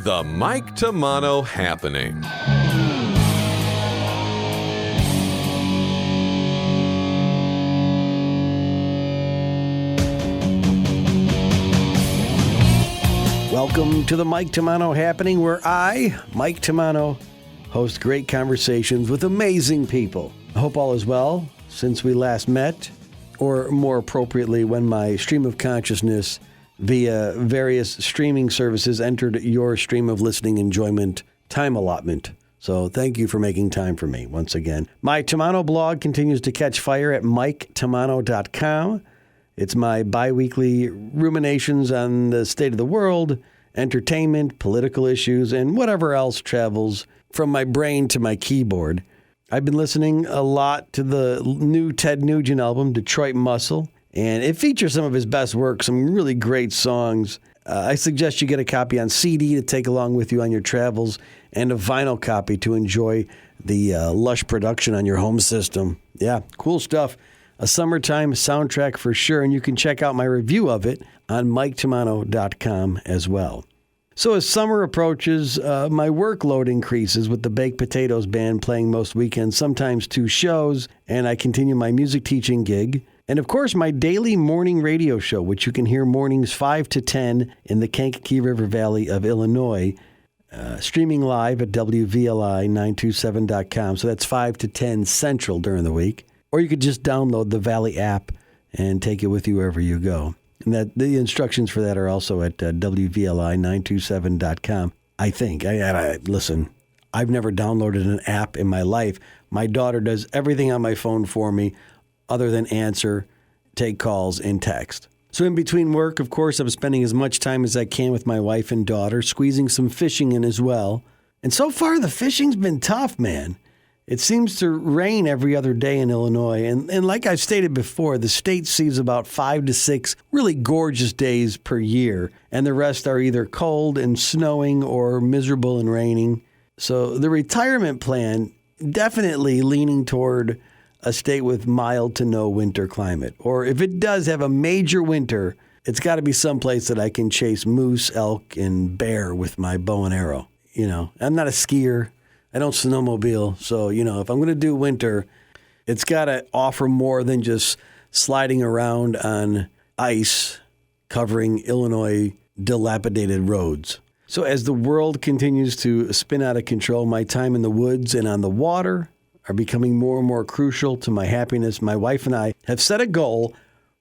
The Mike Tamano Happening. Welcome to the Mike Tamano Happening, where I, Mike Tamano, host great conversations with amazing people. I hope all is well since we last met, or more appropriately, when my stream of consciousness via various streaming services entered your stream of listening enjoyment time allotment. So thank you for making time for me once again. My Tamano blog continues to catch fire at MikeTamano.com. It's my bi-weekly ruminations on the state of the world, entertainment, political issues, and whatever else travels from my brain to my keyboard. I've been listening a lot to the new Ted Nugent album, Detroit Muscle, and it features some of his best work, some really great songs. I suggest you get a copy on CD to take along with you on your travels, and a vinyl copy to enjoy the lush production on your home system. Yeah, cool stuff. A summertime soundtrack for sure, and you can check out my review of it on MikeTamano.com as well. So as summer approaches, my workload increases with the Baked Potatoes Band playing most weekends, sometimes 2 shows, and I continue my music teaching gig. And of course, my daily morning radio show, which you can hear mornings 5 to 10 in the Kankakee River Valley of Illinois, streaming live at WVLI927.com. So that's 5 to 10 Central during the week. Or you could just download the Valley app and take it with you wherever you go. And that the instructions for that are also at WVLI927.com, I think. Listen, I've never downloaded an app in my life. My daughter does everything on my phone for me other than answer, take calls, and text. So in between work, of course, I'm spending as much time as I can with my wife and daughter, squeezing some fishing in as well. And so far, the fishing's been tough, man. It seems to rain every other day in Illinois. And like I've stated before, the state sees about 5 to 6 really gorgeous days per year. And the rest are either cold and snowing or miserable and raining. So the retirement plan definitely leaning toward a state with mild to no winter climate. Or if it does have a major winter, it's got to be someplace that I can chase moose, elk, and bear with my bow and arrow. You know, I'm not a skier. I don't snowmobile. So, you know, if I'm going to do winter, it's got to offer more than just sliding around on ice covering Illinois dilapidated roads. So as the world continues to spin out of control, my time in the woods and on the water are becoming more and more crucial to my happiness. My wife and I have set a goal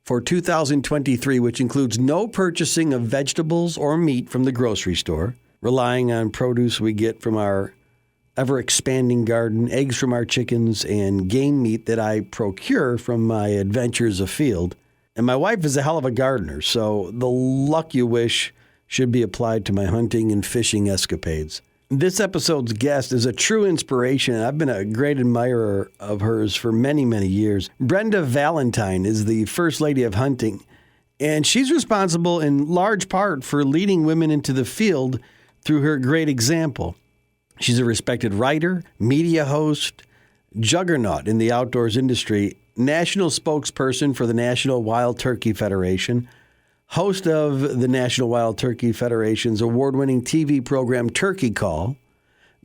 for 2023, which includes no purchasing of vegetables or meat from the grocery store, relying on produce we get from our ever-expanding garden, eggs from our chickens, and game meat that I procure from my adventures afield. And my wife is a hell of a gardener, so the luck you wish should be applied to my hunting and fishing escapades. This episode's guest is a true inspiration, and I've been a great admirer of hers for many, many years. Brenda Valentine is the First Lady of Hunting, and she's responsible in large part for leading women into the field through her great example. She's a respected writer, media host, juggernaut in the outdoors industry, national spokesperson for the National Wild Turkey Federation, host of the National Wild Turkey Federation's award-winning TV program Turkey Call,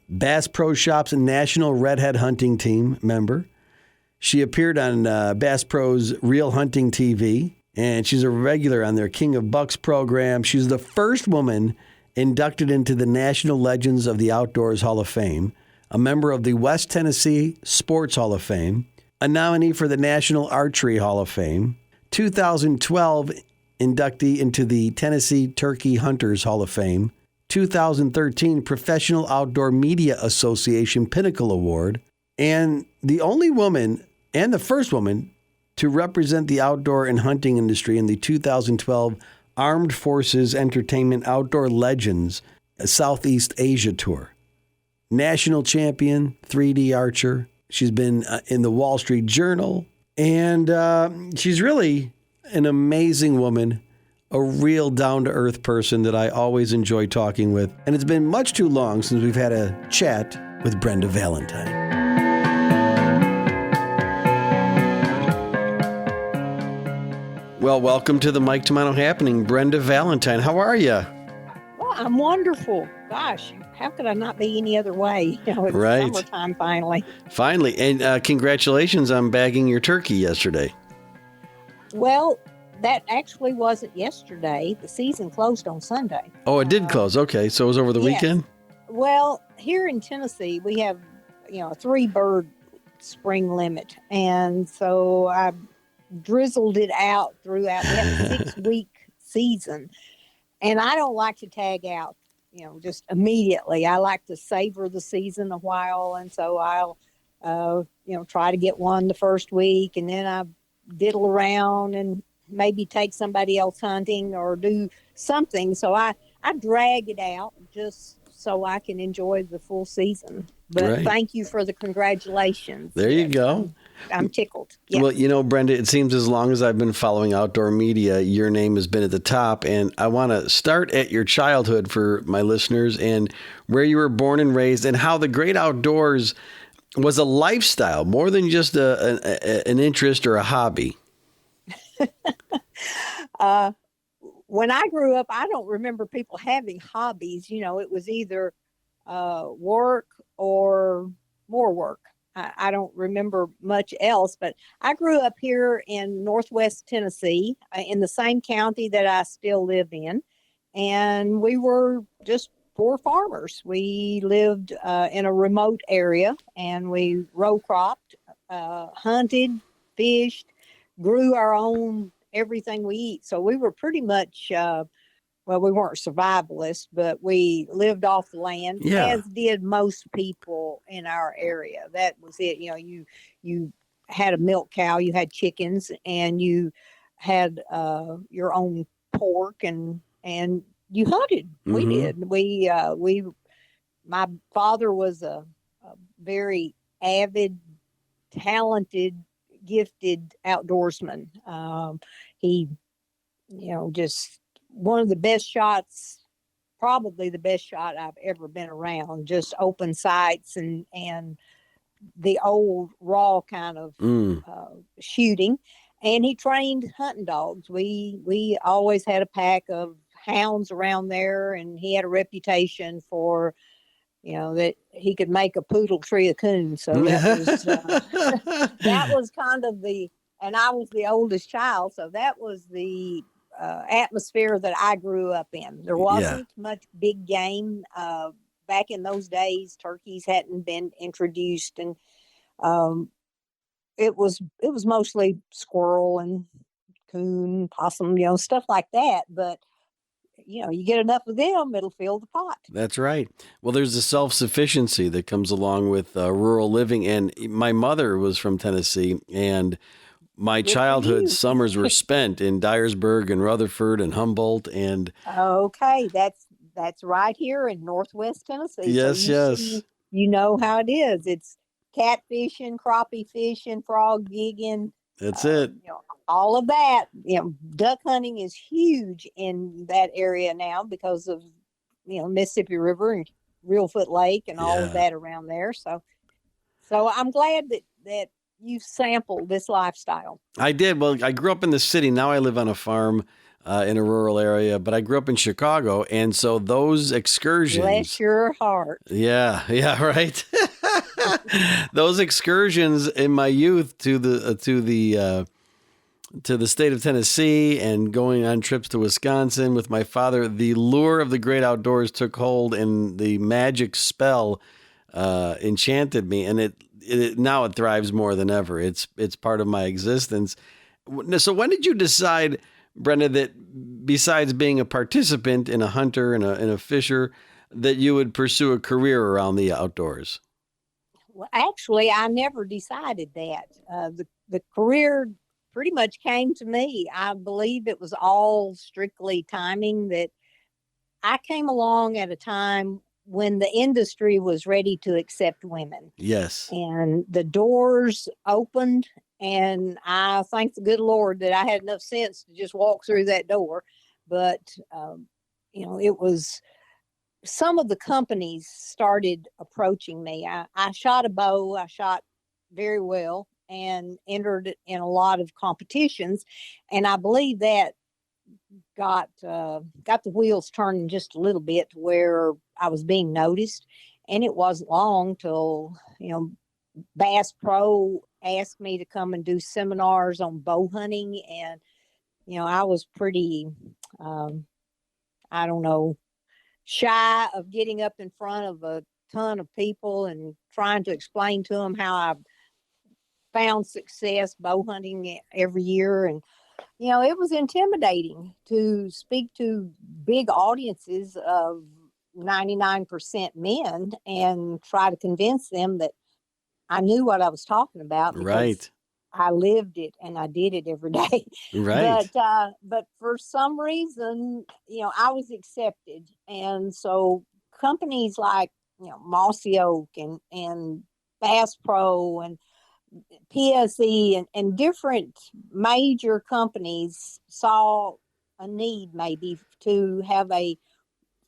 Bass Pro Shop's National Redhead Hunting Team member. She appeared on Bass Pro's Real Hunting TV, and she's a regular on their King of Bucks program. She's the first woman inducted into the National Legends of the Outdoors Hall of Fame, a member of the West Tennessee Sports Hall of Fame, a nominee for the National Archery Hall of Fame, 2012 inductee into the Tennessee Turkey Hunters Hall of Fame, 2013 Professional Outdoor Media Association Pinnacle Award, and the only woman and the first woman to represent the outdoor and hunting industry in the 2012 Armed Forces Entertainment Outdoor Legends Southeast Asia Tour. National champion, 3D archer. She's been in the Wall Street Journal, and she's really an amazing woman, a real down-to-earth person that I always enjoy talking with. And it's been much too long since we've had a chat with Brenda Valentine. Well, welcome to the Mike Tamano Happening, Brenda Valentine. How are you? Well, I'm wonderful. Gosh, how could I not be any other way? It's Right. summertime finally. Finally. And congratulations on bagging your turkey yesterday. Well, that actually wasn't yesterday. The season closed on Sunday. Oh, it did close. Okay. So it was over the Yes. weekend? Well, here in Tennessee, we have, a 3-bird spring limit. And so I drizzled it out throughout. We have a 6-week season. And I don't like to tag out, just immediately. I like to savor the season a while. And so I'll, try to get one the first week, and then I diddle around and maybe take somebody else hunting or do something. So I drag it out just so I can enjoy the full season. But Right. Thank you for the congratulations. There you go. I'm tickled. Yeah. Well, Brenda, it seems as long as I've been following outdoor media, your name has been at the top. And I want to start at your childhood for my listeners and where you were born and raised and how the great outdoors was a lifestyle more than just an interest or a hobby. When I grew up, I don't remember people having hobbies. It was either work or more work. I don't remember much else, but I grew up here in Northwest Tennessee, in the same county that I still live in. And we were just poor farmers. We lived in a remote area, and we row cropped, hunted, fished, grew our own everything we eat. So we were pretty much, we weren't survivalists, but we lived off the land, as did most people in our area. That was it. You had a milk cow, you had chickens, and you had your own pork, and you hunted. We did. My father was a very avid, talented, gifted outdoorsman. He, just one of the best shots, probably the best shot I've ever been around, just open sights and the old raw kind of shooting. And he trained hunting dogs. We always had a pack of hounds around there, and he had a reputation for, that he could make a poodle tree a coon. So that was kind of and I was the oldest child, so that was the atmosphere that I grew up in. There wasn't much big game back in those days. Turkeys hadn't been introduced, and it was mostly squirrel and coon, possum, stuff like that. But you get enough of them, it'll fill the pot. That's right. Well, there's the self-sufficiency that comes along with rural living. And my mother was from Tennessee, and my childhood summers were spent in Dyersburg and Rutherford and Humboldt. And okay, that's right here in Northwest Tennessee. Yes, so you know how it is. It's catfishing, crappie fishing, frog gigging. That's it. All of that. Duck hunting is huge in that area now because of Mississippi River and Reelfoot Lake and all of that around there. So I'm glad that you sampled this lifestyle. I did. Well, I grew up in the city. Now I live on a farm in a rural area, but I grew up in Chicago. And so those excursions. Bless your heart. Yeah, right. Those excursions in my youth to the state of Tennessee and going on trips to Wisconsin with my father, the lure of the great outdoors took hold, and the magic spell enchanted me. And it now it thrives more than ever. It's part of my existence. So when did you decide, Brenda, that besides being a participant and a hunter and a fisher, that you would pursue a career around the outdoors? Well, actually, I never decided that. The career pretty much came to me. I believe it was all strictly timing, that I came along at a time when the industry was ready to accept women. Yes. And the doors opened, and I thank the good Lord that I had enough sense to just walk through that door. But, it was, some of the companies started approaching me. I shot a bow. I shot very well and entered in a lot of competitions. And I believe that got the wheels turning just a little bit to where I was being noticed. And it wasn't long till, Bass Pro asked me to come and do seminars on bow hunting. And, I was pretty, I don't know, shy of getting up in front of a ton of people and trying to explain to them how I found success bow hunting every year. And, it was intimidating to speak to big audiences of 99% men and try to convince them that I knew what I was talking about because Right. I lived it and I did it every day. Right. But for some reason, I was accepted. And so companies like, Mossy Oak and Bass Pro and PSE and different major companies saw a need maybe to have a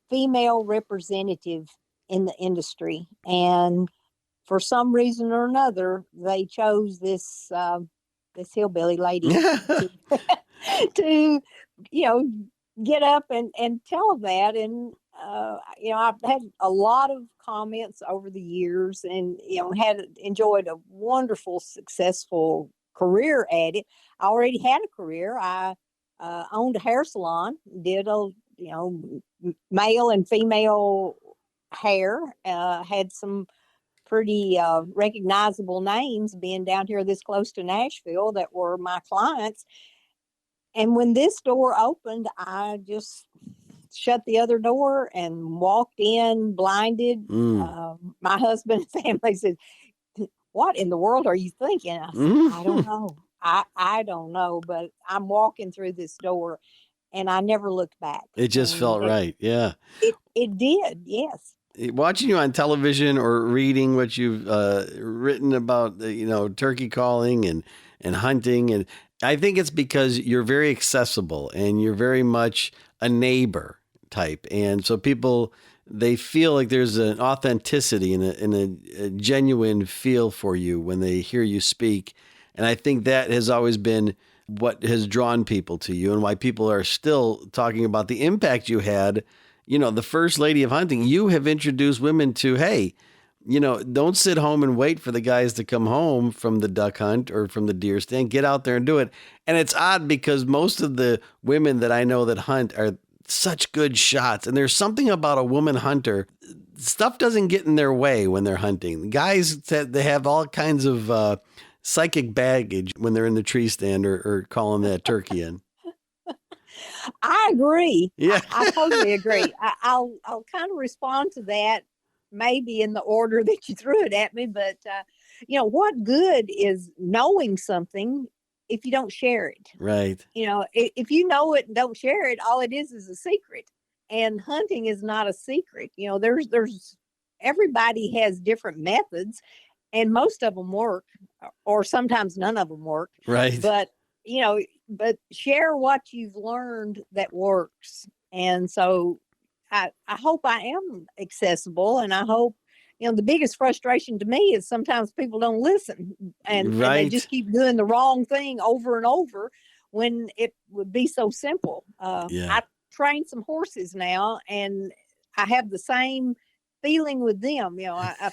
female representative in the industry. And for some reason or another, they chose this hillbilly lady to get up and tell them that. And I've had a lot of comments over the years, and had enjoyed a wonderful, successful career at it. I already had a career. I owned a hair salon, did a male and female hair. Had some pretty recognizable names being down here this close to Nashville that were my clients. And when this door opened, I just shut the other door and walked in blinded. My husband and family said, "What in the world are you thinking?" I said, "I don't know. I don't know, but I'm walking through this door." And I never looked back. It just felt right. Yeah. It did. Yes. Watching you on television or reading what you've written about, turkey calling and hunting. And I think it's because you're very accessible and you're very much a neighbor type. And so people, they feel like there's an authenticity and a genuine feel for you when they hear you speak. And I think that has always been what has drawn people to you and why people are still talking about the impact you had. The first lady of hunting. You have introduced women to, hey, don't sit home and wait for the guys to come home from the duck hunt or from the deer stand. Get out there and do it. And it's odd because most of the women that I know that hunt are such good shots. And there's something about a woman hunter. Stuff doesn't get in their way when they're hunting. Guys, they have all kinds of psychic baggage when they're in the tree stand or calling that turkey in. I agree. Yeah. I totally agree. I'll kind of respond to that maybe in the order that you threw it at me. But, what good is knowing something if you don't share it? Right. If you know it and don't share it, all it is a secret. And hunting is not a secret. There's everybody has different methods, and most of them work, or sometimes none of them work. Right. But share what you've learned that works. And so I hope I am accessible, and I hope, the biggest frustration to me is sometimes people don't listen and they just keep doing the wrong thing over and over when it would be so simple. I train some horses now, and I have the same feeling with them. I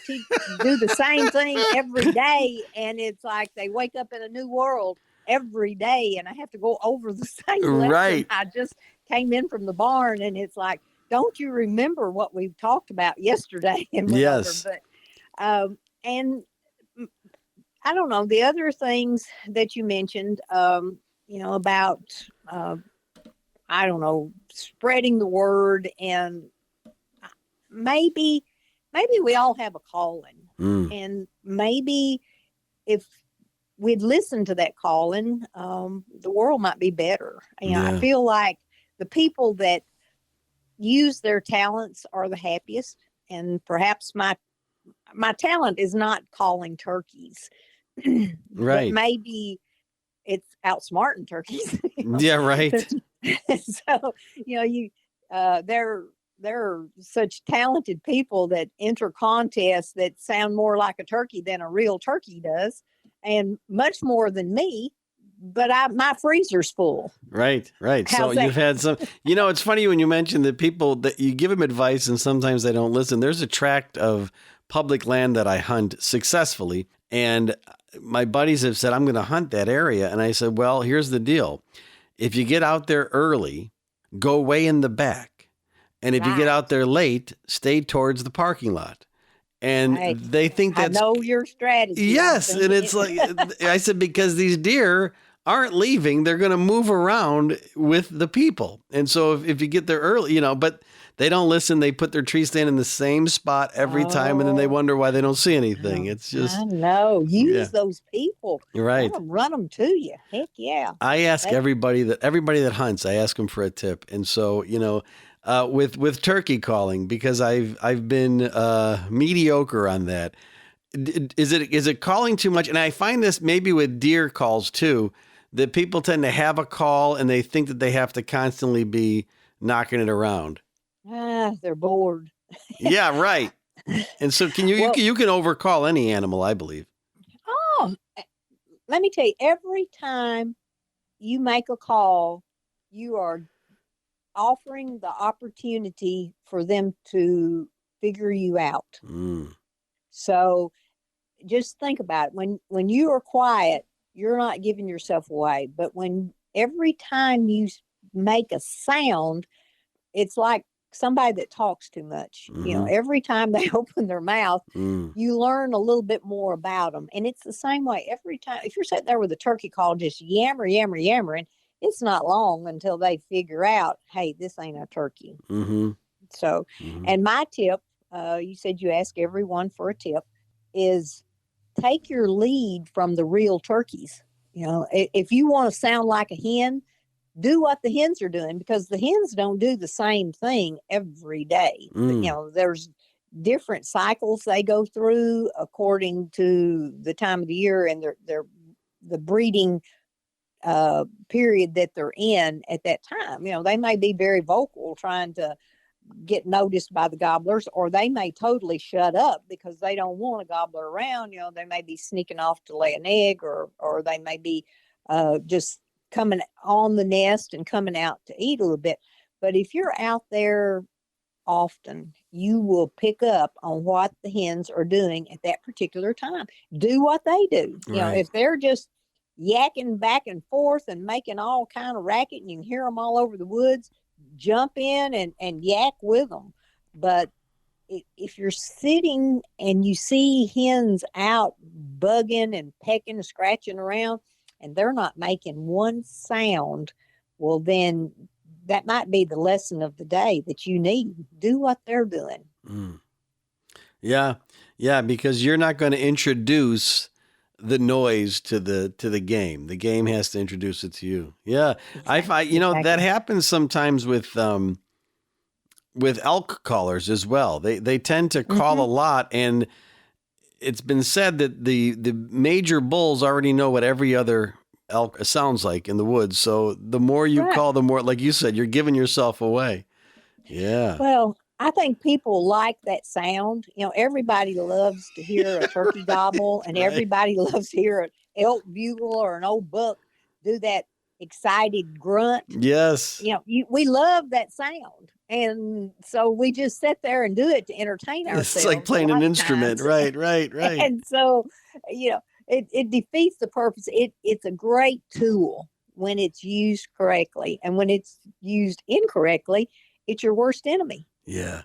do the same thing every day, and it's like they wake up in a new world every day, and I have to go over the same lesson. Right. I just came in from the barn, and it's like, don't you remember what we've talked about yesterday? And yes. But and I don't know, the other things that you mentioned, about I don't know, spreading the word, and maybe we all have a calling, and maybe if we'd listen to that calling, the world might be better. I feel like the people that use their talents are the happiest, and perhaps my talent is not calling turkeys, right? But maybe it's outsmarting turkeys. Yeah, right. So there are such talented people that enter contests that sound more like a turkey than a real turkey does, and much more than me, but my freezer's full. Right. So How's that? you've had some, it's funny when you mention that people that you give them advice and sometimes they don't listen. There's a tract of public land that I hunt successfully. And my buddies have said, I'm going to hunt that area. And I said, well, here's the deal. If you get out there early, go way in the back. And if you get out there late, stay towards the parking lot. And they think that's... I know your strategy. Yes. And it's like, I said, because these deer aren't leaving, they're going to move around with the people. And so if you get there early, but they don't listen. They put their tree stand in the same spot every time. And then they wonder why they don't see anything. It's just... I know. Use those people. Right. Run them to you. Heck yeah. I ask everybody that hunts, I ask them for a tip. And so, with turkey calling, because I've been mediocre on that. Is it calling too much? And I find this maybe with deer calls too, that people tend to have a call and they think that they have to constantly be knocking it around. They're bored. Yeah, right. And so you can overcall any animal, I believe. Oh, let me tell you, every time you make a call, you are offering the opportunity for them to figure you out. So just think about it. When you are quiet, you're not giving yourself away. But when every time you make a sound, it's like somebody that talks too much. Every time they open their mouth, you learn a little bit more about them. And it's the same way every time. If you're sitting there with a turkey call, just yammering, it's not long until they figure out, hey, this ain't a turkey. So, and my tip, you said you ask everyone for a tip, is take your lead from the real turkeys. If you want to sound like a hen, do what the hens are doing, because the hens don't do the same thing every day. There's different cycles they go through according to the time of the year and the breeding period that they're in at that time. They may be very vocal trying to get noticed by the gobblers, or they may totally shut up because they don't want a gobbler around. They may be sneaking off to lay an egg, or they may be just coming on the nest and coming out to eat a little bit. But if you're out there often, you will pick up on what the hens are doing at that particular time. Do what they do. Right. If they're just yakking back and forth and making all kind of racket, and you can hear them all over the woods, jump in and yak with them. But if you're sitting and you see hens out bugging and pecking and scratching around, and they're not making one sound, well, then that might be the lesson of the day that you need. Do what they're doing. Yeah, because you're not going to introduce the noise to the game. The game has to introduce it to you. Yeah, exactly. That happens sometimes with elk callers as well. They tend to call a lot, and it's been said that the major bulls already know what every other elk sounds like in the woods. So the more you call, the more, like you said, you're giving yourself away. Yeah. Well, I think people like that sound. Everybody loves to hear a turkey gobble, and everybody loves to hear an elk bugle or an old buck do that excited grunt. Yes. We love that sound. And so we just sit there and do it to entertain ourselves. It's like playing an instrument. Right. And so, it defeats the purpose. It's a great tool when it's used correctly. And when it's used incorrectly, it's your worst enemy. Yeah.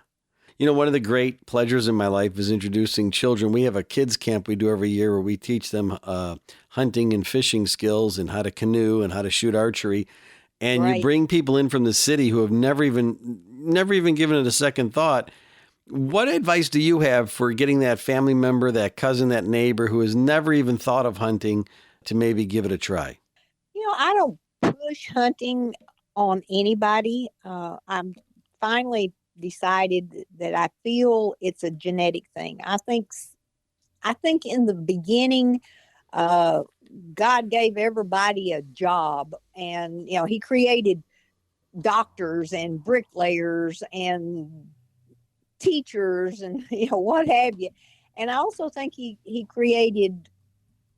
One of the great pleasures in my life is introducing children. We have a kids camp we do every year where we teach them hunting and fishing skills and how to canoe and how to shoot archery. And you bring people in from the city who have never even given it a second thought. What advice do you have for getting that family member, that cousin, that neighbor who has never even thought of hunting to maybe give it a try? I don't push hunting on anybody. I'm finally decided that I feel it's a genetic thing. I think in the beginning, God gave everybody a job, and he created doctors and bricklayers and teachers and what have you. And I also think he created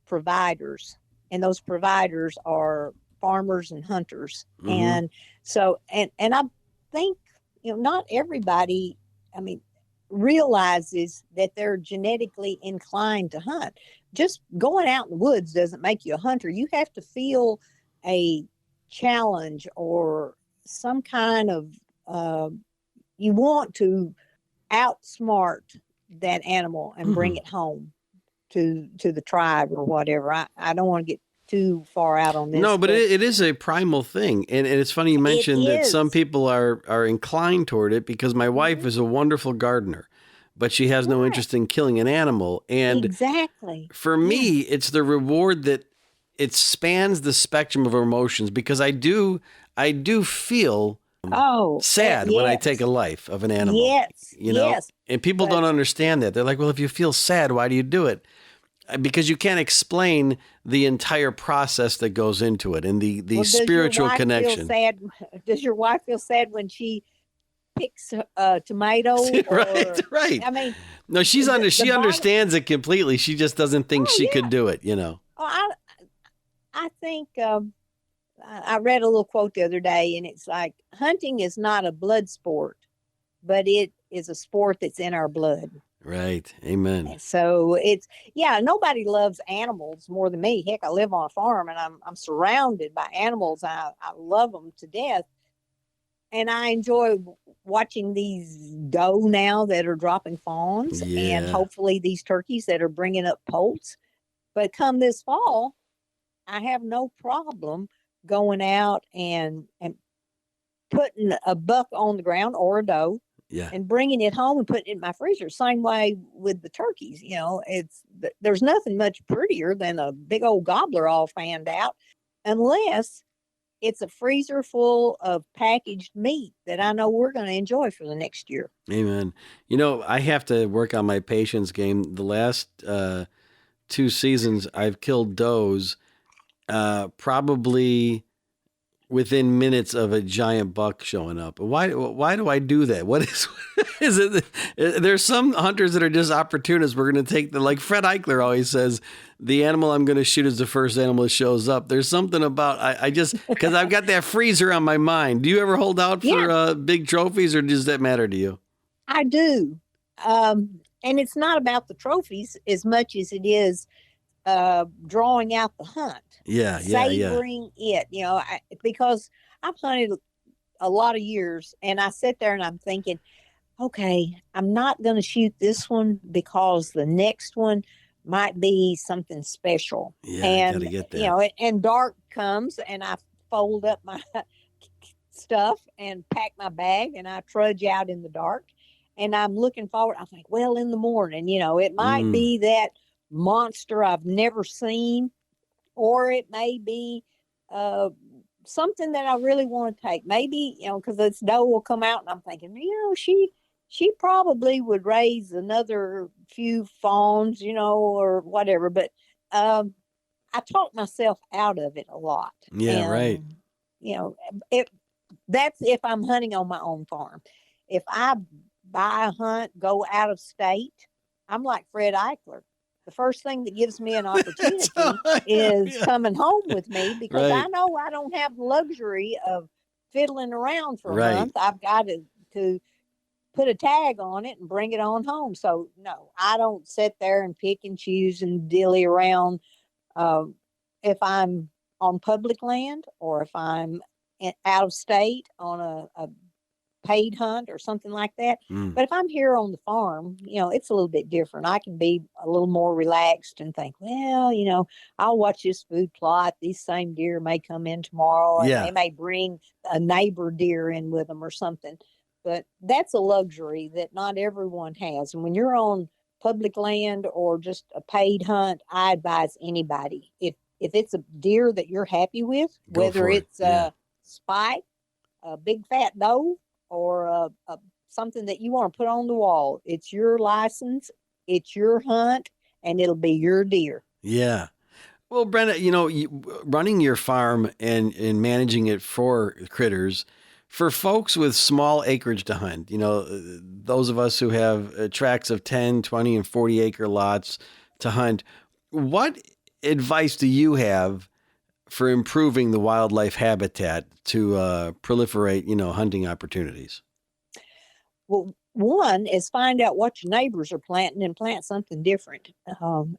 providers, and those providers are farmers and hunters. Mm-hmm. And so, and I think, not everybody, I mean, realizes that they're genetically inclined to hunt. Just going out in the woods doesn't make you a hunter. You have to feel a challenge or some kind of, you want to outsmart that animal and bring it home to the tribe or whatever. I don't want to get too far out on this. No, but it is a primal thing. And it's funny you mentioned that some people are inclined toward it, because my wife is a wonderful gardener, but she has no interest in killing an animal. And exactly. For me, it's the reward that it spans the spectrum of emotions, because I do feel sad when I take a life of an animal. Yes. Yes. And people don't understand that. They're like, well, if you feel sad, why do you do it? Because you can't explain the entire process that goes into it and the spiritual connection. Does your wife feel sad when she picks a tomato? Right. I mean, no, she understands it completely. She just doesn't think she could do it, I think I read a little quote the other day, and it's like, hunting is not a blood sport, but it is a sport that's in our blood. Right. Amen. So nobody loves animals more than me. Heck, I live on a farm and I'm surrounded by animals. I love them to death. And I enjoy watching these doe now that are dropping fawns, and hopefully these turkeys that are bringing up poults. But come this fall, I have no problem going out and putting a buck on the ground or a doe. Yeah. And bringing it home and putting it in my freezer. Same way with the turkeys. There's nothing much prettier than a big old gobbler all fanned out, unless it's a freezer full of packaged meat that I know we're going to enjoy for the next year. Amen. I have to work on my patience game. The last 2 seasons, I've killed does probably within minutes of a giant buck showing up. Why do I do that? What is it? There's some hunters that are just opportunists. We're going to take like Fred Eichler always says, the animal I'm going to shoot is the first animal that shows up. There's something about, I just, because I've got that freezer on my mind. Do you ever hold out for big trophies, or does that matter to you? I do. And it's not about the trophies as much as it is drawing out the hunt. Savoring it, because I've hunted a lot of years, and I sit there and I'm thinking, okay, I'm not going to shoot this one because the next one might be something special. Yeah, and gotta get that. And dark comes, and I fold up my stuff and pack my bag, and I trudge out in the dark, and I'm looking forward. I think, well, in the morning, it might be that monster I've never seen, or it may be something that I really want to take. Maybe, because this doe will come out, and I'm thinking, she probably would raise another few fawns, or whatever. But I talk myself out of it a lot. Yeah, right. That's if I'm hunting on my own farm. If I buy a hunt, go out of state, I'm like Fred Eichler. The first thing that gives me an opportunity is coming home with me, because I know I don't have the luxury of fiddling around for a month. I've got to put a tag on it and bring it on home. So no, I don't sit there and pick and choose and dilly around. If I'm on public land, or if I'm out of state on a paid hunt or something like that. But if I'm here on the farm, it's a little bit different. I can be a little more relaxed and think, well, I'll watch this food plot. These same deer may come in tomorrow, and they may bring a neighbor deer in with them or something. But that's a luxury that not everyone has. And when you're on public land or just a paid hunt, I advise anybody, if it's a deer that you're happy with, whether it's a spike, a big fat doe, or something that you want to put on the wall, it's your license, it's your hunt, and it'll be your deer. Yeah. Well, Brenda, running your farm and managing it for critters, for folks with small acreage to hunt, those of us who have tracts of 10, 20, and 40 acre lots to hunt, what advice do you have for improving the wildlife habitat to proliferate, hunting opportunities? Well, one is find out what your neighbors are planting and plant something different.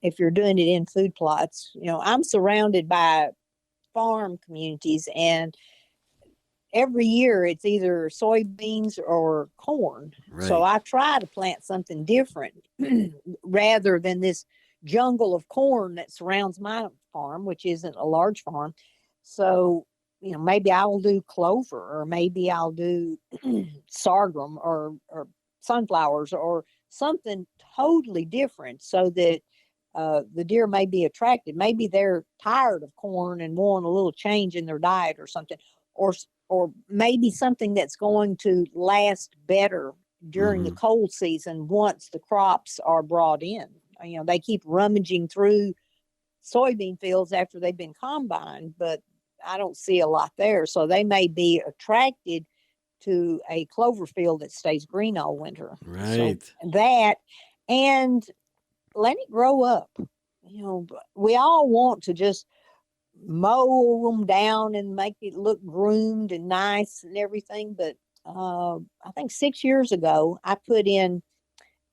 If you're doing it in food plots, I'm surrounded by farm communities, and every year it's either soybeans or corn. Right. So I try to plant something different rather than this jungle of corn that surrounds my farm, which isn't a large farm. So, maybe I'll do clover, or maybe I'll do sorghum or sunflowers or something totally different, so that the deer may be attracted. Maybe they're tired of corn and want a little change in their diet or something, or maybe something that's going to last better during the cold season once the crops are brought in. They keep rummaging through soybean fields after they've been combined, but I don't see a lot there. So they may be attracted to a clover field that stays green all winter. Right. So that, and let it grow up. We all want to just mow them down and make it look groomed and nice and everything. But I think 6 years ago, I put in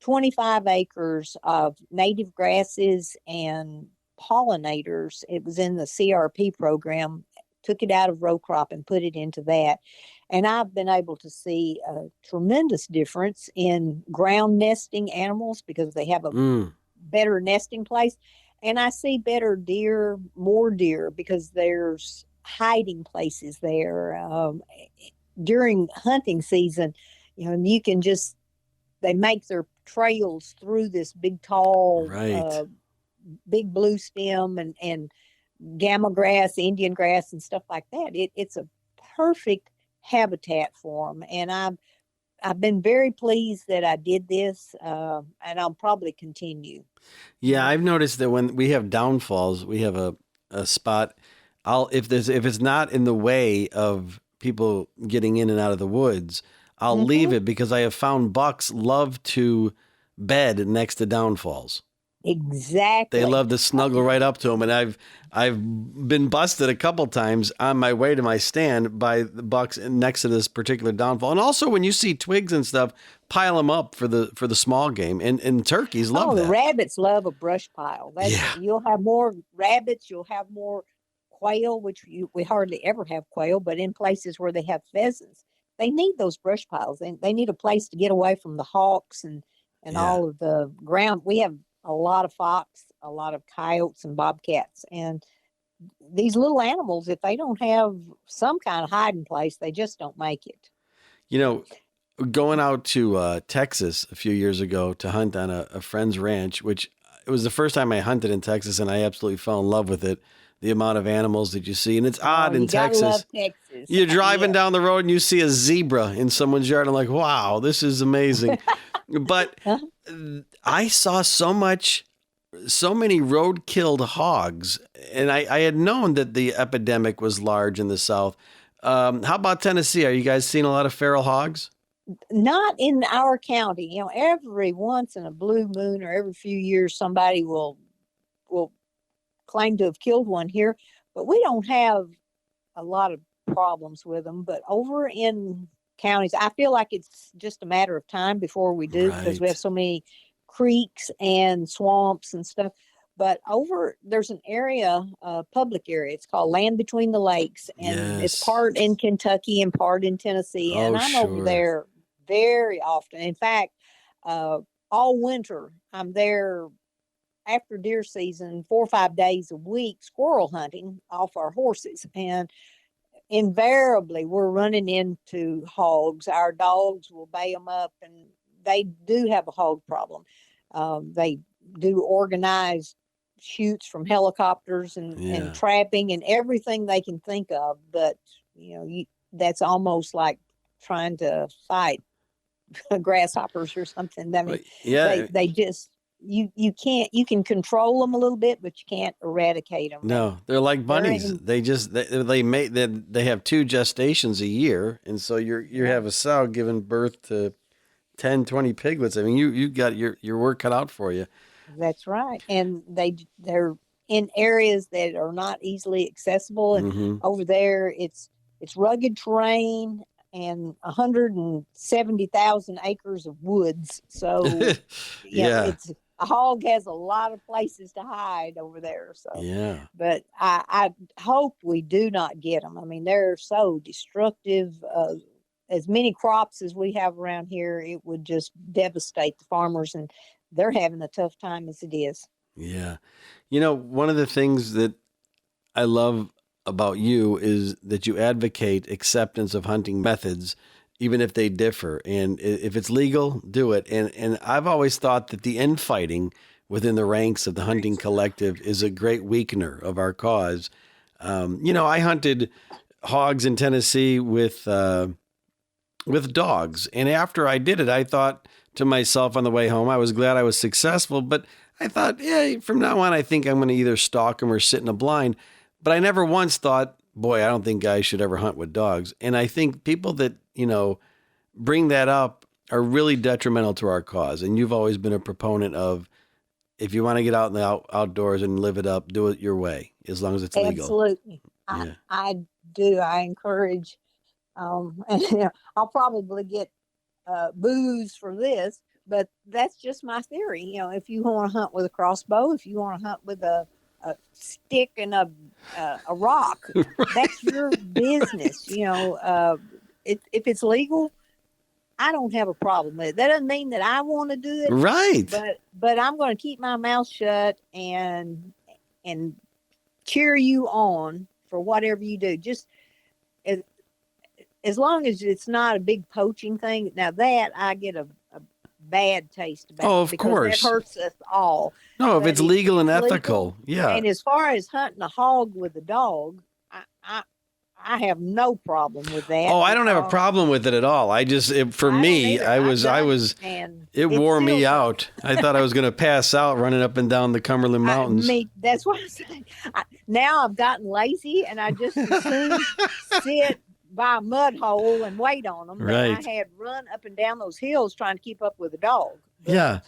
25 acres of native grasses and pollinators. It was in the CRP program, took it out of row crop and put it into that. And I've been able to see a tremendous difference in ground nesting animals because they have a better nesting place. And I see better deer, more deer, because there's hiding places there. During hunting season, you can they make their trails through this big, tall, big blue stem and gamma grass, Indian grass, and stuff like that. It's a perfect habitat for them. And I've been very pleased that I did this, and I'll probably continue. Yeah, I've noticed that when we have downfalls, we have a spot. If it's not in the way of people getting in and out of the woods, I'll leave it, because I have found bucks love to bed next to downfalls. Exactly. They love to snuggle right up to them, and I've been busted a couple times on my way to my stand by the bucks next to this particular downfall. And also, when you see twigs and stuff, pile them up for the small game, and turkeys love that. The rabbits love a brush pile. You'll have more rabbits. You'll have more quail, which we hardly ever have quail, but in places where they have pheasants, they need those brush piles. They need a place to get away from the hawks and all of the ground. We have a lot of fox, a lot of coyotes and bobcats. And these little animals, if they don't have some kind of hiding place, they just don't make it. Going out to Texas a few years ago to hunt on a friend's ranch, which it was the first time I hunted in Texas, and I absolutely fell in love with it. The amount of animals that you see. And it's odd in Texas. Love Texas. You're driving down the road and you see a zebra in someone's yard. I'm like, wow, this is amazing. But I saw so many road-killed hogs, and I had known that the epidemic was large in the South. How about Tennessee? Are you guys seeing a lot of feral hogs? Not in our county. Every once in a blue moon or every few years, somebody will claim to have killed one here, but we don't have a lot of problems with them. But over in counties, I feel like it's just a matter of time before we do, because we have so many creeks and swamps and stuff. But there's an area, public area, it's called Land Between the Lakes, and it's part in Kentucky and part in Tennessee. And I'm over there very often. In fact, all winter, I'm there after deer season, 4 or 5 days a week, squirrel hunting off our horses. And invariably, we're running into hogs. Our dogs will bay them up, and they do have a hog problem. They do organized shoots from helicopters and trapping and everything they can think of. But, that's almost like trying to fight grasshoppers or something. I mean, they just... You can control them a little bit, but you can't eradicate them. No, they're like bunnies. They have 2 gestations a year. And so you have a sow giving birth to 10, 20 piglets. I mean, you got your work cut out for you. That's right. And they're in areas that are not easily accessible. And Mm-hmm. over there, it's rugged terrain and 170,000 acres of woods. So, Yeah. it's a hog has a lot of places to hide over there. So, Yeah. but I hope we do not get them. I mean, they're so destructive. As many crops as we have around here, it would just devastate the farmers, and they're having a tough time as it is. Yeah. One of the things that I love about you is that you advocate acceptance of hunting methods, even if they differ. And if it's legal, do it. And I've always thought that the infighting within the ranks of the hunting collective is a great weakener of our cause. I hunted hogs in Tennessee with dogs. And after I did it, I thought to myself on the way home, I was glad I was successful, but I thought, yeah, from now on, I think I'm going to either stalk them or sit in a blind. But I never once thought, boy, I don't think guys should ever hunt with dogs. And I think people that, bring that up are really detrimental to our cause. And you've always been a proponent of, if you want to get out in the outdoors and live it up, do it your way, as long as it's legal. Absolutely. Yeah. I do. I encourage, and I'll probably get booze for this, but that's just my theory. If you want to hunt with a crossbow, if you want to hunt with a stick and a rock, that's your business. If it's legal, I don't have a problem with it. That doesn't mean that I want to do it, Right. But I'm going to keep my mouth shut and cheer you on for whatever you do. Just as long as it's not a big poaching thing. Now that I get a bad taste about. Oh, of because course. that hurts us all. No, if But it's legal and ethical, legal, yeah. And as far as hunting a hog with a dog, I have no problem with that. Oh, I don't have a problem with it at all. I just, it wore me out. I thought I was going to pass out running up and down the Cumberland Mountains. That's what I'm saying. Now I've gotten lazy, and I just as soon sit by a mud hole and wait on them. Right. I had run up and down those hills trying to keep up with a dog. But, yeah.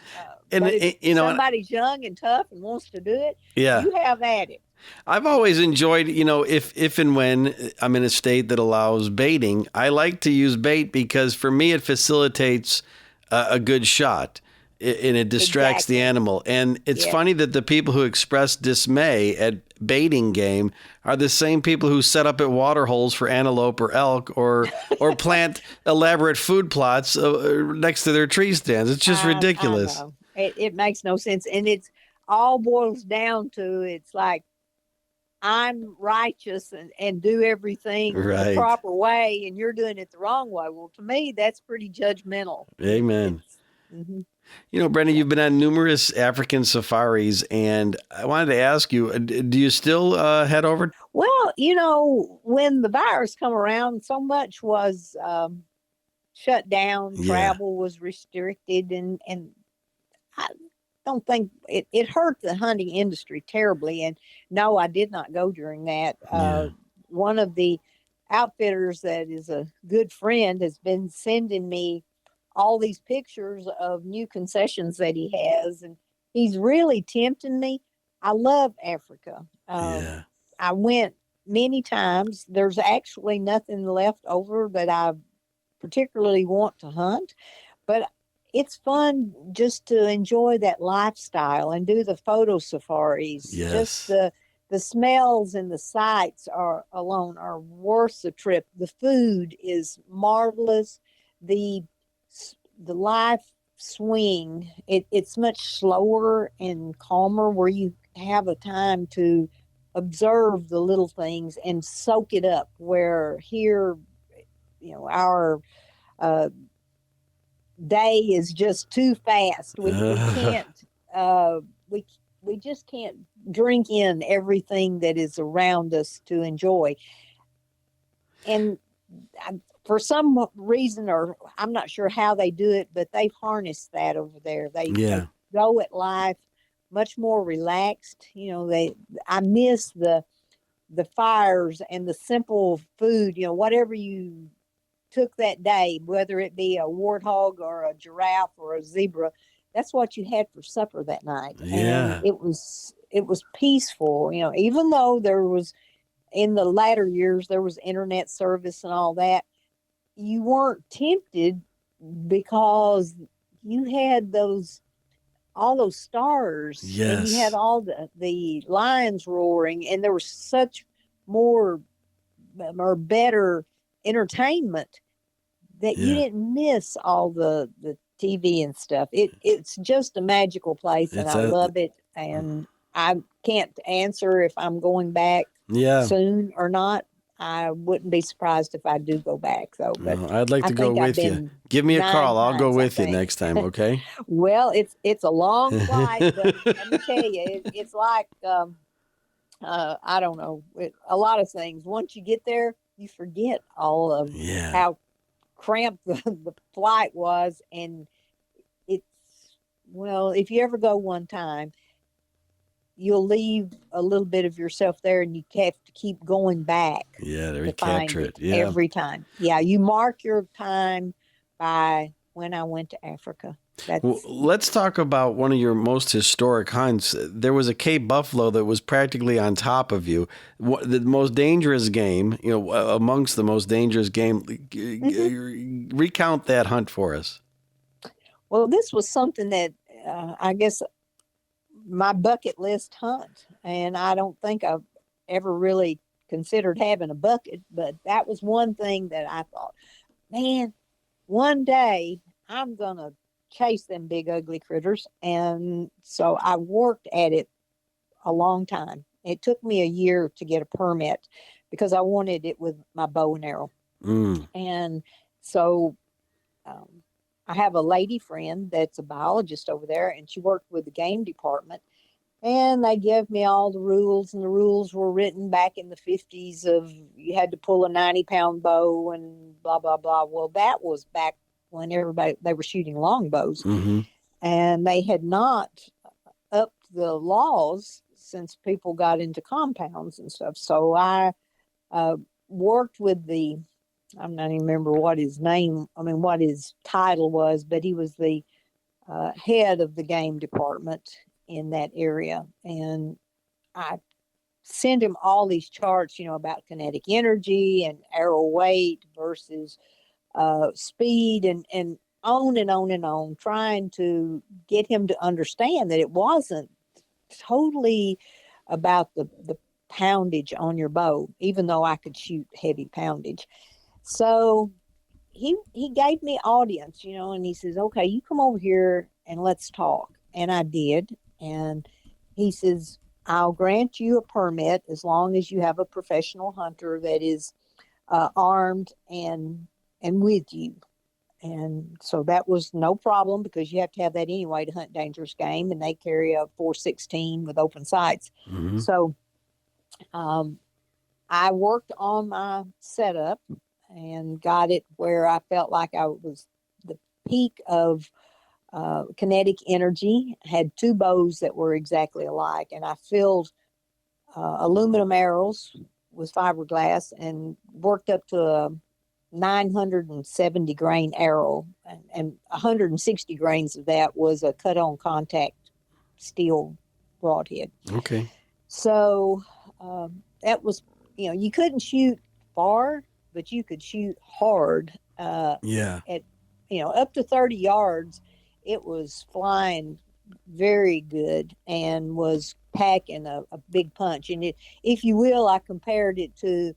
And if somebody's young and tough and wants to do it, you have at it. I've always enjoyed, if and when I'm in a state that allows baiting, I like to use bait because for me it facilitates a good shot and it distracts the animal. And it's funny that the people who express dismay at baiting game are the same people who set up at water holes for antelope or elk or plant elaborate food plots next to their tree stands. It's just ridiculous. I know. It makes no sense. And it's all boils down to, it's like, I'm righteous and do everything the proper way, and you're doing it the wrong way. Well, to me, that's pretty judgmental. Amen. Brenda, you've been on numerous African safaris, and I wanted to ask you, do you still head over? Well, when the virus come around, so much was shut down. Travel was restricted, and I don't think it hurt the hunting industry terribly. And no, I did not go during that. One of the outfitters that is a good friend has been sending me all these pictures of new concessions that he has, and he's really tempting me. I love Africa. I went many times. There's actually nothing left over that I particularly want to hunt, but it's fun just to enjoy that lifestyle and do the photo safaris. Yes. Just the smells and the sights alone are worth the trip. The food is marvelous. The life swing, it's much slower and calmer, where you have a time to observe the little things and soak it up, where here, our day is just too fast. We can't we just can't drink in everything that is around us to enjoy. And for some reason, or I'm not sure how they do it, but they've harnessed that over there. They go at life much more relaxed. I miss the fires and the simple food, whatever you took that day, whether it be a warthog or a giraffe or a zebra, that's what you had for supper that night. Yeah. And it was peaceful, even though there was, in the latter years, there was internet service and all that. You weren't tempted because you had all those stars, and you had Yes. all the lions roaring, and there was such more or better entertainment that you Yeah. didn't miss all the TV and stuff. It's just a magical place, and It's I a love it. And I can't answer if I'm going back yeah. soon or not. I wouldn't be surprised if I do go back, though. But Well, I'd like I to go think I've with you. been Give me a 9 call. I'll go times, I with you think. next time, okay? Well, it's a long flight, but let me tell you, it's like I don't know, a lot of things. Once you get there, you forget all of Yeah. how cramped the flight was, and it's well, if you ever go one time, you'll leave a little bit of yourself there, and you have to keep going back Yeah, there to you find capture it it. Yeah. every time. Yeah, you mark your time by when I went to Africa. Well, That's let's talk about one of your most historic hunts. There was a Cape buffalo that was practically on top of you. The most dangerous game, amongst the most dangerous game. Recount that hunt for us. well, this was something that I guess my bucket list hunt, and I don't think I've ever really considered having a bucket, but that was one thing that I thought, man, one day I'm gonna chase them big ugly critters. And so I worked at it a long time. It took me a year to get a permit because I wanted it with my bow and arrow. Mm. And so um, I have a lady friend that's a biologist over there, and she worked with the game department. And they gave me all the rules, and the rules were written back in the 50s of you had to pull a 90-pound bow and blah, blah, blah. Well, that was back when they were shooting longbows. Hmm. And they had not upped the laws since people got into compounds and stuff. So I uh, worked with I'm not even remember what what his title was, but he was the head of the game department in that area. And I send him all these charts, about kinetic energy and arrow weight versus speed, and on and on and on, trying to get him to understand that it wasn't totally about the poundage on your bow, even though I could shoot heavy poundage. So he gave me audience, and he says, okay, you come over here and let's talk. And I did. And he says, I'll grant you a permit as long as you have a professional hunter that is armed and with you. And so that was no problem because you have to have that anyway to hunt dangerous game, and they carry a 416 with open sights. Hmm. So I worked on my setup and got it where I felt like I was the peak of kinetic energy. Had two bows that were exactly alike, and I filled aluminum arrows with fiberglass and worked up to a 970 grain arrow, and 160 grains of that was a cut on contact steel broadhead. Okay. So that was, you couldn't shoot far, but you could shoot hard. Yeah. At up to 30 yards, it was flying very good and was packing a big punch. And if you will, I compared it to,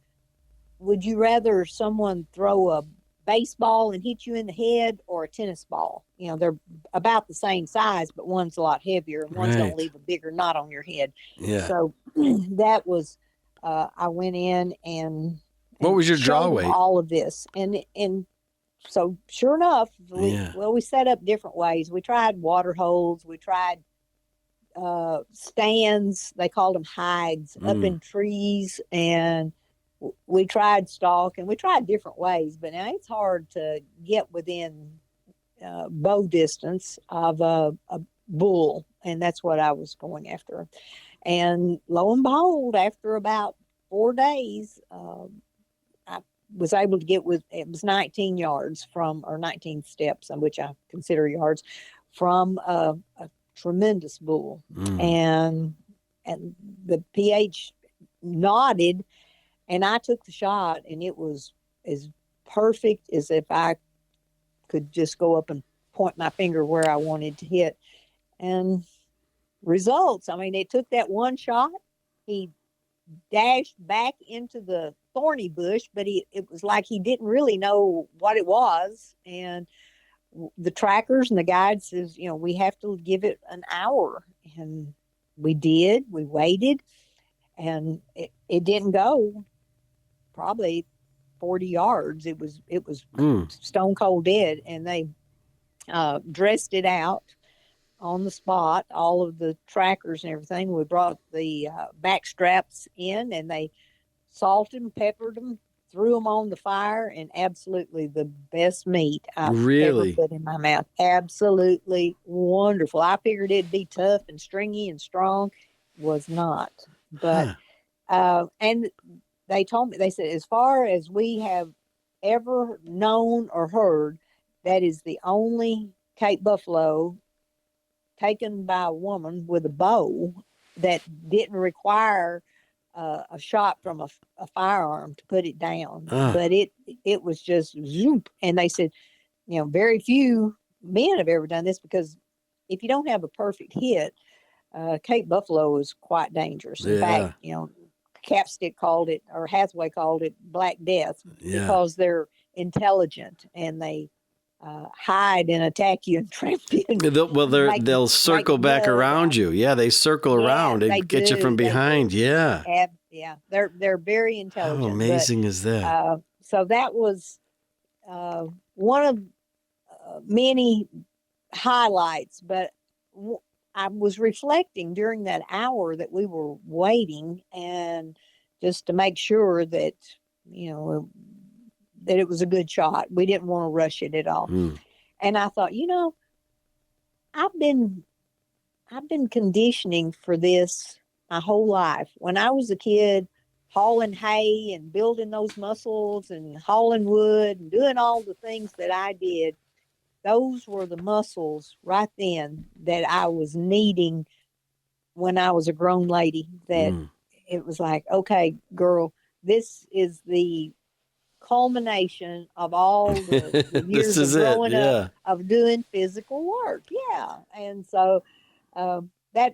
would you rather someone throw a baseball and hit you in the head or a tennis ball? They're about the same size, but one's a lot heavier and one's going to Right. leave a bigger knot on your head. Yeah. So that was, I went in and What was your draw showed them weight? all of this. And so sure enough, Yeah. we set up different ways. We tried water holes. We tried stands. They called them hides up in trees, and we tried stalk, and we tried different ways. But now it's hard to get within bow distance of a bull, and that's what I was going after. And lo and behold, after about 4 days, I was able to it was 19 yards or 19 steps, which I consider yards, from a tremendous bull, and the PH nodded, and I took the shot, and it was as perfect as if I could just go up and point my finger where I wanted to hit. And results, I mean, it took that one shot. He dashed back into the thorny bush, but it was like he didn't really know what it was. And the trackers and the guide says, you know, we have to give it an hour. And we did. We waited, and it didn't go probably 40 yards. It was stone cold dead, and they dressed it out on the spot, all of the trackers and everything. We brought the back straps in, and they salted and peppered them, threw them on the fire, and absolutely the best meat I've ever put in my mouth. Absolutely wonderful. I figured it'd be tough and stringy and strong. Was not. But and they told me, they said, as far as we have ever known or heard, that is the only Cape buffalo taken by a woman with a bow that didn't require a shot from a firearm to put it down. But it was just zoop. And they said, you know, very few men have ever done this, because if you don't have a perfect hit, Cape buffalo is quite dangerous. In fact, you know, Capstick called it, or Hathaway called it, Black Death, because they're intelligent and they hide and attack you and trap you. They'll circle back around you. Yeah, they circle around and get you from behind. Yeah. They're very intelligent. How amazing is that? So that was one of many highlights. But I was reflecting during that hour that we were waiting, and just to make sure that, you know, that it was a good shot. We didn't want to rush it at all. And I thought, you know, I've been conditioning for this my whole life. When I was a kid, hauling hay and building those muscles and hauling wood and doing all the things that I did, those were the muscles right then that I was needing when I was a grown lady. That it was like, okay, girl, this is the culmination of all the years of growing up, of doing physical work. And so that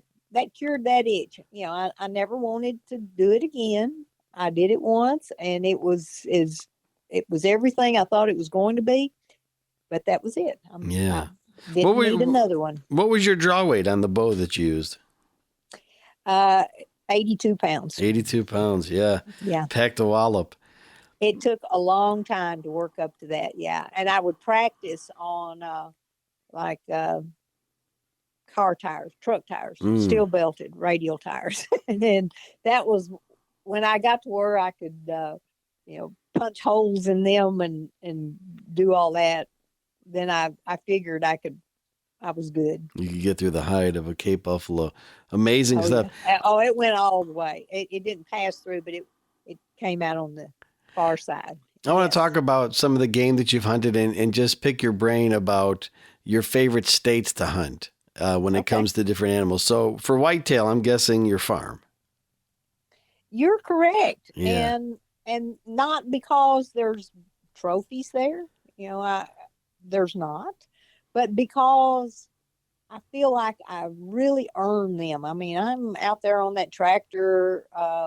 cured that itch. You know, I never wanted to do it again. I did it once, and it was everything I thought it was going to be, but that was it. I didn't need another one. What was your draw weight on the bow that you used? 82 pounds. 82 pounds, yeah. Packed a wallop. It took a long time to work up to that, and I would practice on car tires, truck tires, steel belted radial tires. And then that was when I got to where I could, you know, punch holes in them and do all that. Then I figured I was good. You could get through the hide of a Cape buffalo. Amazing stuff. Yeah. It went all the way. It didn't pass through, but it came out on the far side. I want to talk about some of the game that you've hunted and just pick your brain about your favorite states to hunt when it comes to different animals. So for whitetail, I'm guessing your farm. You're correct. And not because there's trophies there, you know, there's not, but because I feel like I really earn them. I mean, I'm out there on that tractor,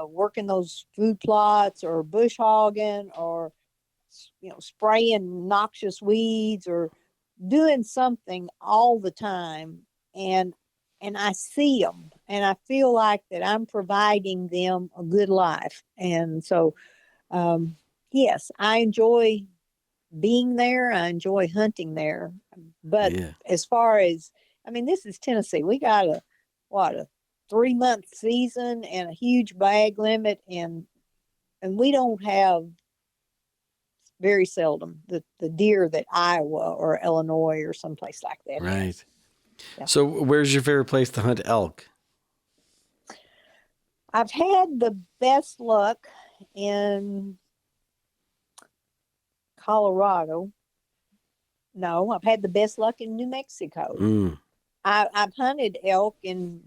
working those food plots or bush hogging or, you know, spraying noxious weeds or doing something all the time. And I see them, and I feel like that I'm providing them a good life. And so, yes, I enjoy being there. I enjoy hunting there. But as far as, I mean, this is Tennessee. We got a 3-month season and a huge bag limit, and we don't have, very seldom, the deer that Iowa or Illinois or someplace like that right has. So where's your favorite place to hunt elk? I've had the best luck in Colorado. No, I've had the best luck in New Mexico. I've hunted elk in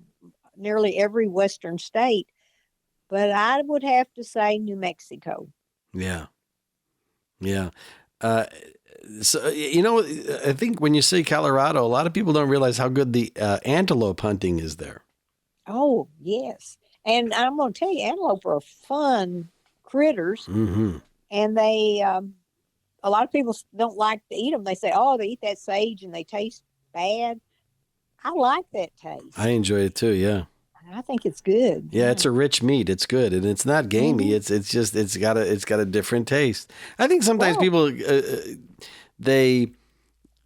nearly every western state, but I would have to say New Mexico. Yeah. Yeah. Uh, I think when you say Colorado, a lot of people don't realize how good the antelope hunting is there. Oh, yes. And I'm going to tell you, antelope are fun critters, Mm-hmm. and a lot of people don't like to eat them. They say, oh, they eat that sage and they taste bad. I like that taste. I enjoy it too. Yeah. I think it's good. Yeah, it's a rich meat. It's good, and it's not gamey. Mm-hmm. It's got a different taste. I think sometimes Well, people they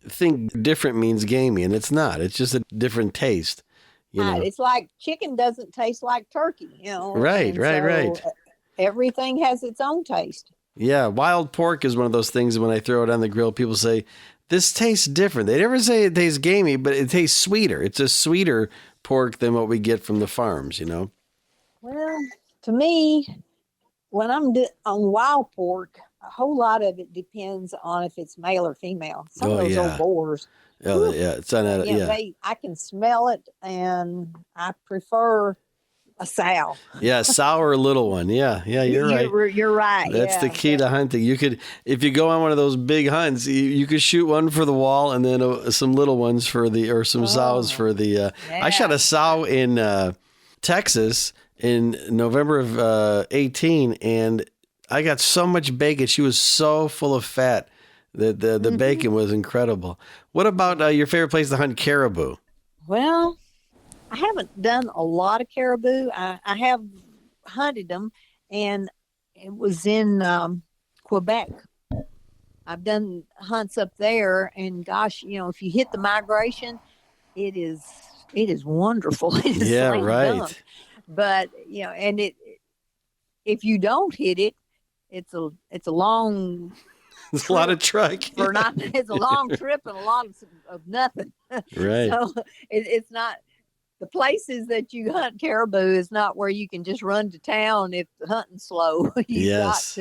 think different means gamey, and it's not. It's just a different taste. it's like chicken doesn't taste like turkey, Right, and right, so right. everything has its own taste. Yeah, wild pork is one of those things. When I throw it on the grill, people say this tastes different. They never say it tastes gamey, but it tastes sweeter. It's a sweeter pork than what we get from the farms. Well, to me, when I'm on wild pork, a whole lot of it depends on if it's male or female. Some of Oh those old yeah. boars, Oh whew, yeah. It's on a, yeah. I can smell it, and I prefer a sow. Yeah, sour little one. Yeah, you're right. You're right. That's the Yeah, key to hunting. You could, if you go on one of those big hunts, you could shoot one for the wall and then some little ones or some sows for the. I shot a sow in Texas in November of 18, and I got so much bacon. She was so full of fat that the bacon was incredible. What about your favorite place to hunt caribou? Well, I haven't done a lot of caribou. I have hunted them, and it was in Quebec. I've done hunts up there, and gosh, if you hit the migration, it is wonderful. It is Yeah, slam right. dunk. But and if you don't hit it, it's a long It's a lot of truck. it's a long trip and a lot of nothing. Right. So it's not. The places that you hunt caribou is not where you can just run to town if the hunting's slow. Yes.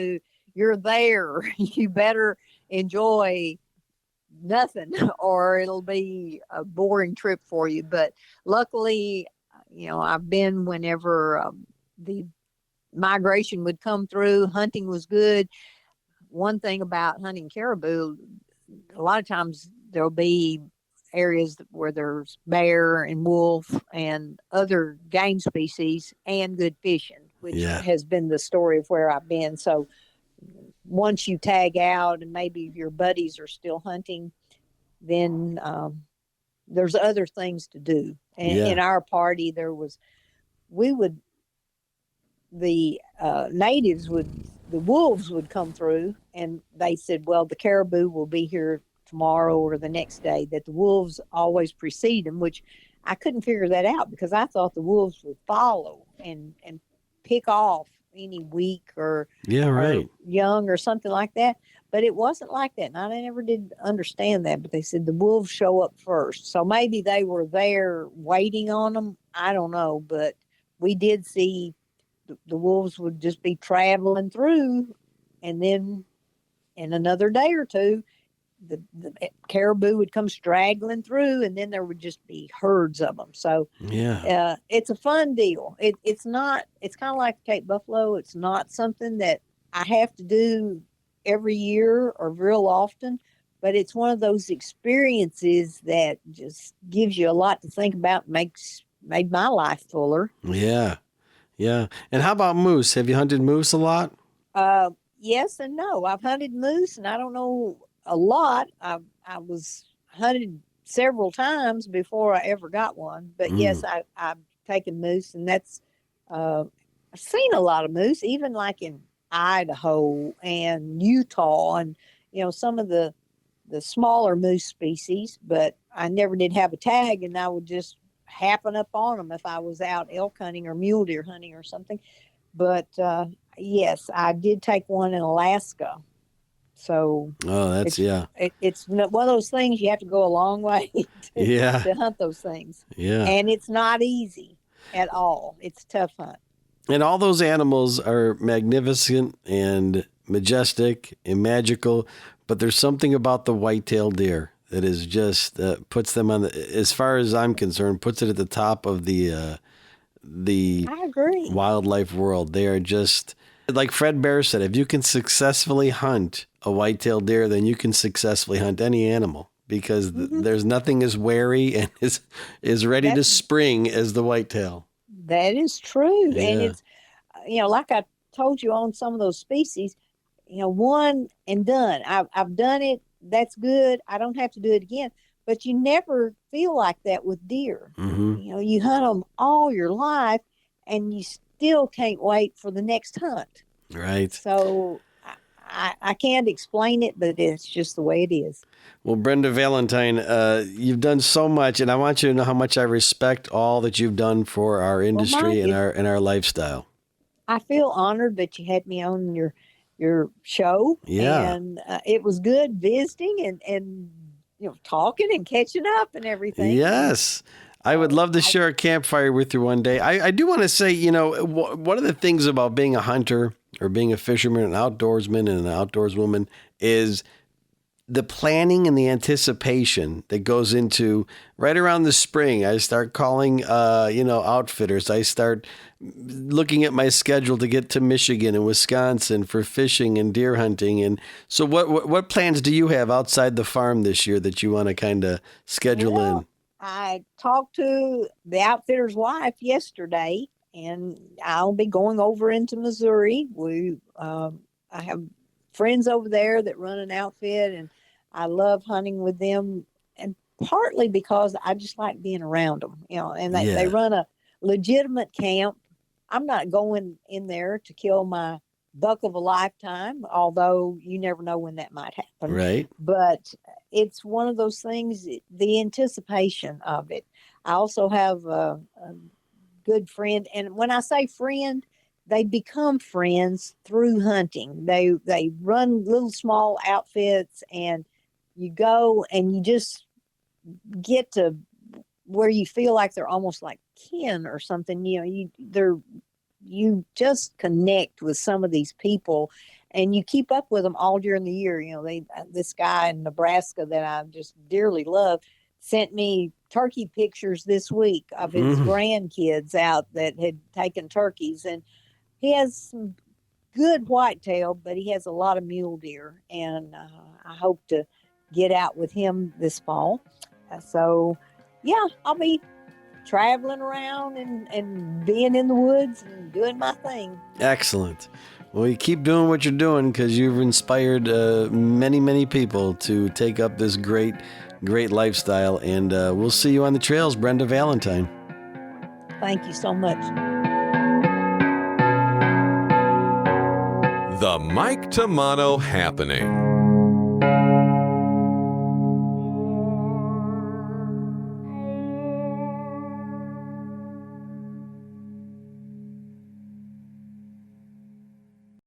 You're there. You better enjoy nothing or it'll be a boring trip for you. But luckily, I've been whenever the migration would come through, hunting was good. One thing about hunting caribou, a lot of times there'll be areas where there's bear and wolf and other game species and good fishing, which has been the story of where I've been. So once you tag out and maybe your buddies are still hunting, then there's other things to do. And in our party, the wolves would come through, and they said, well, the caribou will be here tomorrow or the next day, that the wolves always precede them, which I couldn't figure that out because I thought the wolves would follow and pick off any weak or young or something like that. But it wasn't like that. And I never did understand that, but they said the wolves show up first. So maybe they were there waiting on them. I don't know, but we did see the wolves would just be traveling through, and then in another day or two, the caribou would come straggling through, and then there would just be herds of them. So it's a fun deal. It's kind of like Cape Buffalo. It's not something that I have to do every year or real often, but it's one of those experiences that just gives you a lot to think about, made my life fuller. Yeah. And how about moose? Have you hunted moose a lot? Yes and no. I've hunted moose, and I don't know a lot. I was hunted several times before I ever got one, but yes, I've taken moose, and that's I've seen a lot of moose, even like in Idaho and Utah, and some of the smaller moose species. But I never did have a tag, and I would just happen up on them if I was out elk hunting or mule deer hunting or something. But yes, I did take one in Alaska. So it's one of those things you have to go a long way to hunt those things. Yeah. And it's not easy at all. It's a tough hunt. And all those animals are magnificent and majestic and magical, but there's something about the white-tailed deer. that is just puts them on the, as far as I'm concerned, puts it at the top of the I agree. wildlife world. They are just, like Fred Bear said, if you can successfully hunt a white-tailed deer, then you can successfully hunt any animal, because there's nothing as wary and is ready to spring as the whitetail. That is true. Yeah. And it's, like I told you on some of those species, one and done. I've done it. That's good. I don't have to do it again. But you never feel like that with deer. You hunt them all your life, and you still can't wait for the next hunt. Right. So I can't explain it, but it's just the way it is. Well, Brenda Valentine, you've done so much, and I want you to know how much I respect all that you've done for our industry and our lifestyle. I feel honored that you had me on your show. Yeah. And it was good visiting and talking and catching up and everything. Yes. I would love to share a campfire with you one day. I do want to say, one of the things about being a hunter or being a fisherman, an outdoorsman and an outdoorswoman is the planning and the anticipation that goes into right around the spring. I start calling, outfitters. I start looking at my schedule to get to Michigan and Wisconsin for fishing and deer hunting. And so what plans do you have outside the farm this year that you want to kind of schedule in? I talked to the outfitter's wife yesterday, and I'll be going over into Missouri. I have friends over there that run an outfit, and I love hunting with them, and partly because I just like being around them, and they run a legitimate camp. I'm not going in there to kill my buck of a lifetime, although you never know when that might happen. Right. But it's one of those things, the anticipation of it. I also have a good friend, and when I say friend, they become friends through hunting. They run little small outfits, and you go and you just get to where you feel like they're almost like kin or something. You just connect with some of these people, and you keep up with them all during the year. This guy in Nebraska that I just dearly love sent me turkey pictures this week of his grandkids out that had taken turkeys, and he has some good whitetail, but he has a lot of mule deer, and I hope to get out with him this fall. So, yeah, I'll be traveling around and being in the woods and doing my thing. Excellent. Well, you keep doing what you're doing, because you've inspired many, many people to take up this great lifestyle. And we'll see you on the trails, Brenda Valentine. Thank you so much. The Mike Tamano Happening.